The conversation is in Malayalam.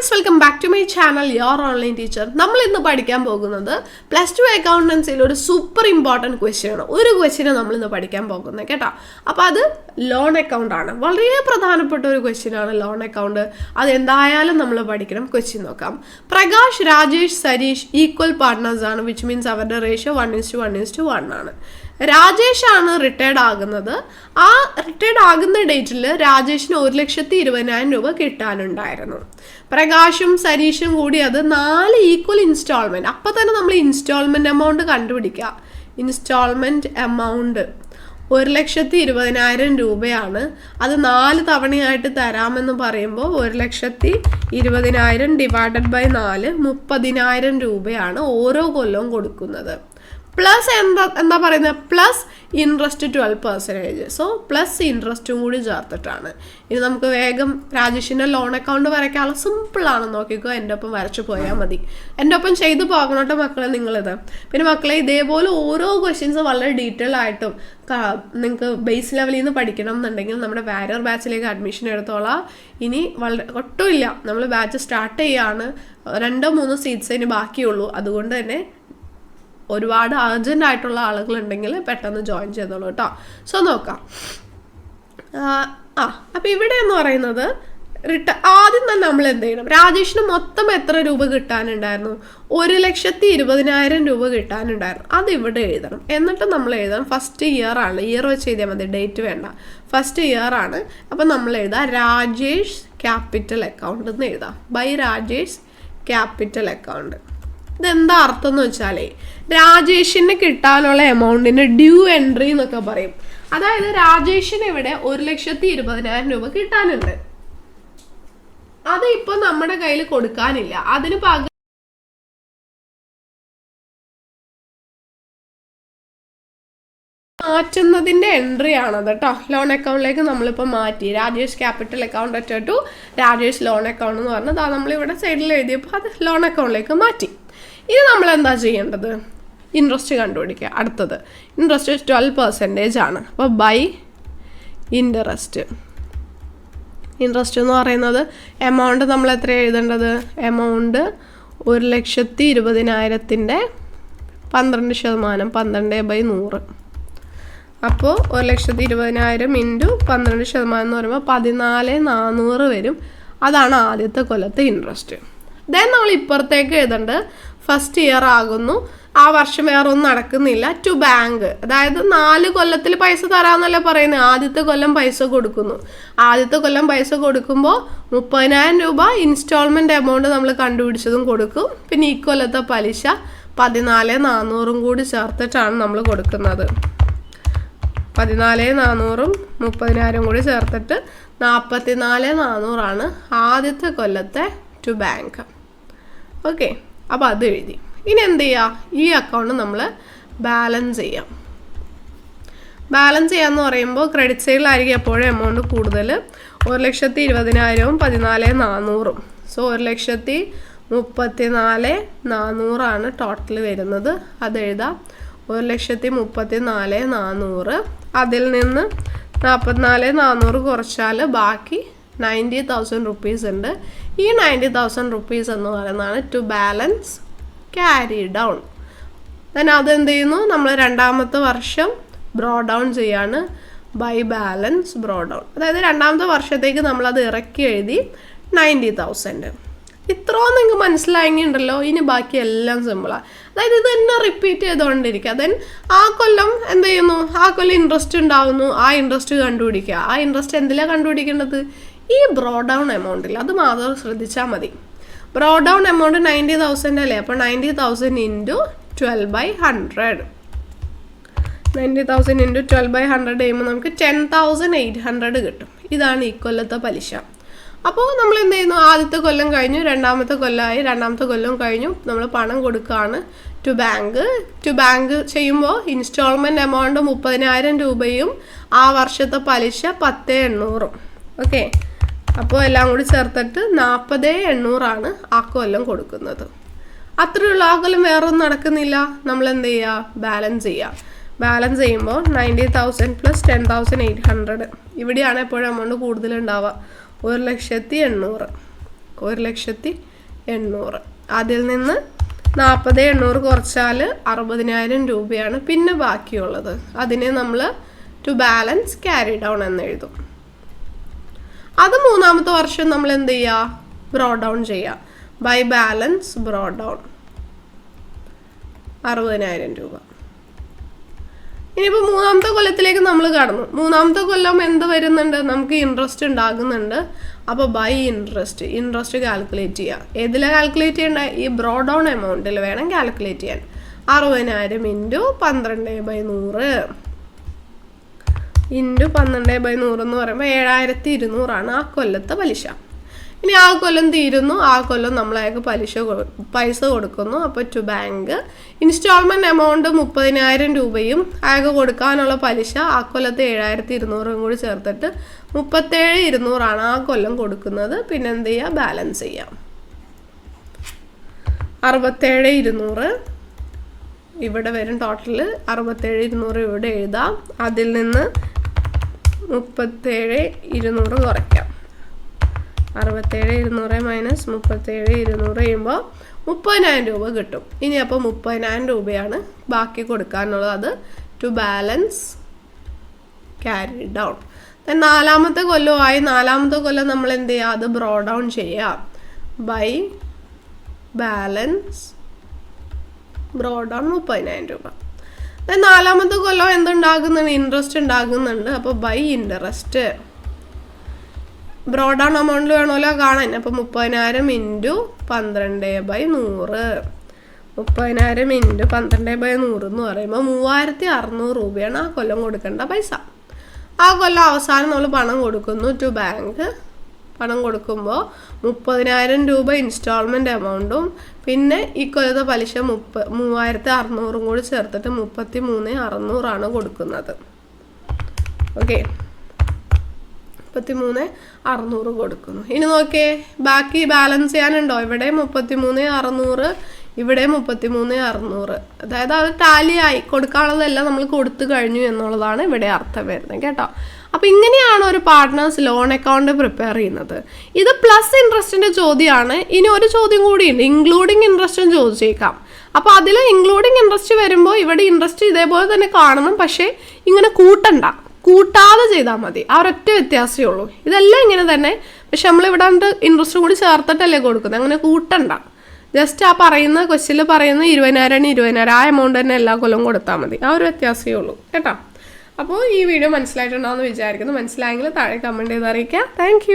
Friends, welcome back to my channel your online teacher. നമ്മൾ ഇന്ന് പഠിക്കാൻ പോകുന്നത് +2 അക്കൗണ്ടൻസിയിൽ ഒരു സൂപ്പർ ഇമ്പോർട്ടൻറ്റ് ക്വസ്റ്റ്യൻ ആണ്. ഒരു ക്വസ്റ്റ്യനെ നമ്മൾ ഇന്ന് പഠിക്കാൻ പോകുന്നത് കേട്ടോ. അപ്പോൾ അത് ലോൺ അക്കൗണ്ട് ആണ്. വളരെ പ്രധാനപ്പെട്ട ഒരു ക്വസ്റ്റ്യൻ ആണ് ലോൺ അക്കൗണ്ട്. അത് എന്തായാലും നമ്മൾ പഠിക്കണം. ക്വസ്റ്റ്യൻ നോക്കാം. പ്രകാശ്, രാജേഷ്, സരീഷ് ഈക്വൽ പാർട്ട്നേഴ്സ് ആണ്, വിച്ച് മീൻസ് അവരുടെ റേഷ്യോ 1:1:1 ആണ്. രാജേഷ് ആണ് റിട്ടയർഡ് ആകുന്നത്. ആ റിട്ടയർഡ് ആകുന്ന ഡേറ്റിൽ രാജേഷിന് 1,20,000 രൂപ കിട്ടാനുണ്ടായിരുന്നു. പ്രകാശും സരീഷും കൂടി അത് 4 ഈക്വൽ ഇൻസ്റ്റാൾമെൻറ്റ്. അപ്പം തന്നെ നമ്മൾ ഇൻസ്റ്റാൾമെൻറ്റ് എമൗണ്ട് കണ്ടുപിടിക്കുക. ഇൻസ്റ്റാൾമെൻറ്റ് എമൗണ്ട് 1,20,000 രൂപയാണ്. അത് 4 തവണയായിട്ട് തരാമെന്ന് പറയുമ്പോൾ 1,20,000 ഡിവൈഡഡ് ബൈ 4 30,000 രൂപയാണ് ഓരോ കൊല്ലവും കൊടുക്കുന്നത്. പ്ലസ് എന്താ പറയുന്നത്, പ്ലസ് ഇൻട്രസ്റ്റ് 12%. സോ പ്ലസ് ഇൻട്രസ്റ്റും കൂടി ചേർത്തിട്ടാണ്. ഇനി നമുക്ക് വേഗം രാജേഷിൻ്റെ ലോൺ അക്കൗണ്ട് വരയ്ക്കാനുള്ള സിമ്പിളാണ്. നോക്കിക്കോ, എൻ്റെ ഒപ്പം വരച്ചു പോയാൽ മതി. എൻ്റെ ഒപ്പം ചെയ്തു പോകണോട്ടോ മക്കളെ നിങ്ങളിത്. പിന്നെ മക്കളെ, ഇതേപോലെ ഓരോ ക്വസ്റ്റ്യൻസ് വളരെ ഡീറ്റെയിൽ ആയിട്ടും നിങ്ങൾക്ക് ബേസ് ലെവലിൽ നിന്ന് പഠിക്കണം എന്നുണ്ടെങ്കിൽ നമ്മുടെ വാരിയർ ബാച്ചിലേക്ക് അഡ്മിഷൻ എടുത്തോളാം. ഇനി വളരെ ഒട്ടുമില്ല, നമ്മൾ ബാച്ച് സ്റ്റാർട്ട് ചെയ്യാണ്. 2-3 സീറ്റ്സ് ഇനി ബാക്കിയുള്ളൂ. അതുകൊണ്ട് തന്നെ ഒരുപാട് അർജൻ്റ് ആയിട്ടുള്ള ആളുകളുണ്ടെങ്കിൽ പെട്ടെന്ന് ജോയിൻ ചെയ്തോളൂ കേട്ടോ. സോ നോക്കാം. അപ്പോൾ ഇവിടെ എന്ന് പറയുന്നത് ആദ്യം തന്നെ നമ്മൾ എന്ത് ചെയ്യണം, രാജേഷിന് മൊത്തം എത്ര രൂപ കിട്ടാനുണ്ടായിരുന്നു? 1,20,000 രൂപ കിട്ടാനുണ്ടായിരുന്നു. അത് ഇവിടെ എഴുതണം. എന്നിട്ട് നമ്മൾ എഴുതണം ഫസ്റ്റ് ഇയർ ആണ്. ഇയർ വെച്ച് എഴുതിയാൽ മതി, ഡേറ്റ് വേണ്ട. ഫസ്റ്റ് ഇയർ ആണ്. അപ്പം നമ്മൾ എഴുതാം രാജേഷ് ക്യാപിറ്റൽ അക്കൗണ്ട് എന്ന് എഴുതാം. By Rajesh capital account. ഇതെന്താ അർത്ഥം എന്ന് വെച്ചാലേ, രാജേഷിന് കിട്ടാനുള്ള എമൗണ്ടിന് ഡ്യൂ എൻട്രി എന്നൊക്കെ പറയും. അതായത് രാജേഷിന് ഇവിടെ 1,20,000 രൂപ കിട്ടാനുണ്ട്. അത് ഇപ്പൊ നമ്മുടെ കയ്യിൽ കൊടുക്കാനില്ല. അതിന് പകരം മാറ്റുന്നതിൻ്റെ എൻട്രി ആണത് കേട്ടോ. ലോൺ അക്കൗണ്ടിലേക്ക് നമ്മളിപ്പോൾ മാറ്റി. Rajesh capital account to Rajesh loan account എന്ന് പറഞ്ഞത് നമ്മളിവിടെ സൈഡിൽ എഴുതിയപ്പോൾ അത് ലോൺ അക്കൗണ്ടിലേക്ക് മാറ്റി. ഇനി നമ്മൾ എന്താ ചെയ്യേണ്ടത്? ഇൻട്രസ്റ്റ് കണ്ടുപിടിക്കുക. അടുത്തത് ഇൻട്രസ്റ്റ് 12% ആണ്. അപ്പോൾ ബൈ ഇൻട്രസ്റ്റ് എന്ന് പറയുന്നത് എമൗണ്ട് നമ്മൾ എത്ര എഴുതേണ്ടത്? എമൗണ്ട് 1,20,000 12%, 12/100. അപ്പോൾ 1,20,000 ഇൻറ്റു 12% എന്ന് പറയുമ്പോൾ 14,400 വരും. അതാണ് ആദ്യത്തെ കൊല്ലത്തെ ഇൻട്രസ്റ്റ്. ദെൻ നമ്മൾ ഇപ്പുറത്തേക്ക് എഴുതേണ്ടത് ഫസ്റ്റ് ഇയർ ആകുന്നു. ആ വർഷം വേറെ ഒന്നും നടക്കുന്നില്ല. ടു ബാങ്ക്, അതായത് 4 കൊല്ലത്തിൽ പൈസ തരാമെന്നല്ലേ പറയുന്നത്. ആദ്യത്തെ കൊല്ലം പൈസ കൊടുക്കുന്നു. ആദ്യത്തെ കൊല്ലം പൈസ കൊടുക്കുമ്പോൾ 30,000 രൂപ ഇൻസ്റ്റാൾമെൻറ്റ് എമൗണ്ട് നമ്മൾ കണ്ടുപിടിച്ചതും കൊടുക്കും. പിന്നെ ഈ കൊല്ലത്തെ പലിശ 14,400 കൂടി ചേർത്തിട്ടാണ് നമ്മൾ കൊടുക്കുന്നത്. 14,400 30,000 കൂടി ചേർത്തിട്ട് 44,400 ആദ്യത്തെ കൊല്ലത്തെ ടു ബാങ്ക്. ഓക്കെ, അപ്പോൾ അത് എഴുതി. ഇനി എന്ത് ചെയ്യുക? ഈ അക്കൗണ്ട് നമ്മൾ ബാലൻസ് ചെയ്യാം. ബാലൻസ് ചെയ്യാന്ന് പറയുമ്പോൾ ക്രെഡിറ്റ് സൈഡിലായിരിക്കും എപ്പോഴും എമൗണ്ട് കൂടുതൽ. 1,20,000 14,400. സോ 1,34,400 ടോട്ടൽ വരുന്നത്. അത് എഴുതാം. 1,34,400. അതിൽ നിന്ന് 44,400 കുറച്ചാൽ ബാക്കി 90,000 റുപ്പീസ് ഉണ്ട്. ഈ 90,000 റുപ്പീസ് എന്ന് പറയുന്നതാണ് to balance carry down. Then അതെന്ത് ചെയ്യുന്നു? നമ്മൾ 2ാമത്തെ വർഷം ബ്രോ ഡൗൺ ചെയ്യാണ്. By balance brought down. അതായത് 2ാമത്തെ വർഷത്തേക്ക് നമ്മളത് ഇറക്കി എഴുതി 90,000. ഇത്രയും നിങ്ങൾക്ക് മനസ്സിലായെങ്കിലുണ്ടല്ലോ. ഇനി ബാക്കി എല്ലാം സിമ്പിളാണ്. അതായത് ഇത് തന്നെ റിപ്പീറ്റ് ചെയ്തുകൊണ്ടിരിക്കുക. ദെൻ ആ കൊല്ലം എന്ത് ചെയ്യുന്നു? ആ കൊല്ലം ഇൻട്രസ്റ്റ് ഉണ്ടാവുന്നു. ആ ഇൻട്രസ്റ്റ് കണ്ടുപിടിക്കുക. ആ ഇൻട്രസ്റ്റ് എന്തിലാണ് കണ്ടുപിടിക്കേണ്ടത്? ഈ ബ്രോ ഡൗൺ എമൗണ്ടിൽ. അത് മാത്രം ശ്രദ്ധിച്ചാൽ മതി. ബ്രോ ഡൗൺ എമൗണ്ട് 90,000 അല്ലേ? അപ്പോൾ 90,000 ഇൻറ്റു 12/100. 90,000 ഇൻറ്റു 12/100 ചെയ്യുമ്പോൾ നമുക്ക് 10,800 കിട്ടും. ഇതാണ് ഈ കൊല്ലത്തെ പലിശ. അപ്പോൾ നമ്മൾ എന്ത് ചെയ്യുന്നു? ആദ്യത്തെ കൊല്ലം കഴിഞ്ഞു, 2ാമത്തെ കൊല്ലമായി, 2ാമത്തെ കൊല്ലം കഴിഞ്ഞു. നമ്മൾ പണം കൊടുക്കുകയാണ് ടു ബാങ്ക്. ടു ബാങ്ക് ചെയ്യുമ്പോൾ ഇൻസ്റ്റാൾമെൻറ്റ് എമൗണ്ട് 30,000 രൂപയും ആ വർഷത്തെ പലിശ 10,800. ഓക്കെ, അപ്പോൾ എല്ലാം കൂടി ചേർത്തിട്ട് 40,800 ആ കൊല്ലം കൊടുക്കുന്നത്. അത്രയുള്ള ആ കൊല്ലം വേറെ ഒന്നും നടക്കുന്നില്ല. നമ്മൾ എന്ത് ചെയ്യുക? ബാലൻസ് ചെയ്യുക. ബാലൻസ് ചെയ്യുമ്പോൾ 90,000 പ്ലസ് 10,800. ഇവിടെയാണ് എപ്പോഴും എമൗണ്ട് കൂടുതലുണ്ടാവുക. 1,800,000. 1,800,000. അതിൽ നിന്ന് 40,800 കുറച്ചാൽ 60,000 രൂപയാണ് പിന്നെ ബാക്കിയുള്ളത്. അതിനെ നമ്മൾ ടു ബാലൻസ് ക്യാരി ഡൗൺ എന്ന് എഴുതും. അത് മൂന്നാമത്തെ വർഷം നമ്മൾ എന്ത് ചെയ്യുക? ബ്രോ ഡൗൺ ചെയ്യുക. ബൈ ബാലൻസ് ബ്രോ ഡൗൺ 60,000 രൂപ. ഇനിയിപ്പോൾ മൂന്നാമത്തെ കൊല്ലത്തിലേക്ക് നമ്മൾ കടന്നു. മൂന്നാമത്തെ കൊല്ലം എന്ത് വരുന്നുണ്ട്? നമുക്ക് ഇൻട്രസ്റ്റ് ഉണ്ടാകുന്നുണ്ട്. അപ്പോൾ ബൈ ഇൻട്രസ്റ്റ് കാൽക്കുലേറ്റ് ചെയ്യുക. ഏതിലാണ് കാൽക്കുലേറ്റ് ചെയ്യേണ്ട? ഈ ബ്രോ ഡൗൺ എമൗണ്ടിൽ വേണം കാൽക്കുലേറ്റ് ചെയ്യാൻ. 60,000 ഇൻറ്റു 12/100 ഇൻറ്റു 12/100 എന്ന് പറയുമ്പോൾ 7,200 ആ കൊല്ലത്തെ പലിശ. ഇനി ആ കൊല്ലം തീരുന്നു, ആ കൊല്ലം നമ്മൾ അയാൾക്ക് പൈസ കൊടുക്കുന്നു. അപ്പോൾ ടു ബാങ്ക് ഇൻസ്റ്റാൾമെൻറ്റ് എമൗണ്ട് 30,000 രൂപയും അയാൾക്ക് കൊടുക്കാനുള്ള പലിശ ആ കൊല്ലത്തെ 7,200 കൂടി ചേർത്തിട്ട് 37,200 ആ കൊല്ലം കൊടുക്കുന്നത്. പിന്നെ എന്ത് ചെയ്യുക? ബാലൻസ് ചെയ്യാം. 67,200 ഇവിടെ വരും. ടോട്ടൽ 67,200 ഇവിടെ എഴുതാം. അതിൽ നിന്ന് 37,200 കുറയ്ക്കാം. 67,200 മൈനസ് 37,200 ചെയ്യുമ്പോൾ 30,000 രൂപ കിട്ടും. ഇനി അപ്പോൾ 30,000 രൂപയാണ് ബാക്കി കൊടുക്കാനുള്ളത്. അത് ടു ബാലൻസ് ക്യാരി ഡൗൺ. നാലാമത്തെ കൊല്ലമായി. നാലാമത്തെ കൊല്ലം നമ്മൾ എന്ത് ചെയ്യുക? അത് ബ്രോ ഡൗൺ ചെയ്യാം. ബൈ ബാലൻസ് ബ്രോ ഡൗൺ 30,000 രൂപ. നാലാമത്തെ കൊല്ലം എന്തുണ്ടാകുന്നുണ്ട്? ഇൻട്രസ്റ്റ് ഉണ്ടാകുന്നുണ്ട്. അപ്പോൾ ബൈ ഇൻട്രസ്റ്റ് ബ്രോ ഡൗൺ എമൗണ്ടിൽ വേണമല്ലോ കാണാൻ. അപ്പോൾ 30,000 ഇൻറ്റു 12/100 30,000 ഇൻറ്റു 12/100 എന്ന് പറയുമ്പോൾ 3,600 രൂപയാണ് ആ കൊല്ലം കൊടുക്കേണ്ട പൈസ. ആ കൊല്ലം അവസാനം നമ്മൾ പണം കൊടുക്കുന്നു ടു ബാങ്ക്. പണം കൊടുക്കുമ്പോൾ 30,000 രൂപ ഇൻസ്റ്റാൾമെൻറ്റ് എമൗണ്ടും പിന്നെ ഈ കൊല്ലത്തെ പലിശ 3,600 കൂടി ചേർത്തിട്ട് 33,600 കൊടുക്കുന്നത്. ഓക്കെ, 33,600 കൊടുക്കുന്നു. ഇനി നോക്കിയേ, ബാക്കി ബാലൻസ് ചെയ്യാനുണ്ടോ? ഇവിടെ 33,600, ഇവിടെ 33,600. അതായത് അത് ടാലി ആയി. കൊടുക്കാനുള്ളതെല്ലാം നമ്മൾ കൊടുത്തു കഴിഞ്ഞു എന്നുള്ളതാണ് ഇവിടെ അർത്ഥം വരുന്നത് കേട്ടോ. അപ്പോൾ ഇങ്ങനെയാണ് ഒരു പാർട്ട്നേഴ്സ് ലോൺ അക്കൗണ്ട് പ്രിപ്പയർ ചെയ്യുന്നത്. ഇത് പ്ലസ് ഇൻട്രസ്റ്റിൻ്റെ ചോദ്യമാണ്. ഇനി ഒരു ചോദ്യം കൂടിയുണ്ട്, ഇൻക്ലൂഡിങ് ഇൻട്രസ്റ്റും ചോദിച്ചേക്കാം. അപ്പോൾ അതിൽ ഇൻക്ലൂഡിങ് ഇൻട്രസ്റ്റ് വരുമ്പോൾ ഇവിടെ ഇൻട്രസ്റ്റ് ഇതേപോലെ തന്നെ കാണണം, പക്ഷേ ഇങ്ങനെ കൂട്ടാതെ ചെയ്താൽ മതി. ആ ഒരൊറ്റ വ്യത്യാസമേ ഉള്ളൂ. ഇതെല്ലാം ഇങ്ങനെ തന്നെ, പക്ഷെ നമ്മളിവിടെ ഇൻട്രസ്റ്റ് കൂടി ചേർത്തിട്ടല്ലേ കൊടുക്കുന്നത്. അങ്ങനെ കൂട്ടണ്ട. ജസ്റ്റ് ആ പറയുന്ന ക്വസ്റ്റ്യനിൽ പറയുന്ന 20,000 ആ എമൗണ്ട് തന്നെ എല്ലാ കൊല്ലവും കൊടുത്താൽ മതി. ആ ഒരു വ്യത്യാസമേ ഉള്ളൂ കേട്ടോ. അപ്പോൾ ഈ വീഡിയോ മനസ്സിലായിട്ടുണ്ടാവുമെന്ന് വിചാരിക്കുന്നു. മനസ്സിലായെങ്കിൽ താഴെ കമൻറ്റ് ചെയ്ത് അറിയിക്കുക. താങ്ക്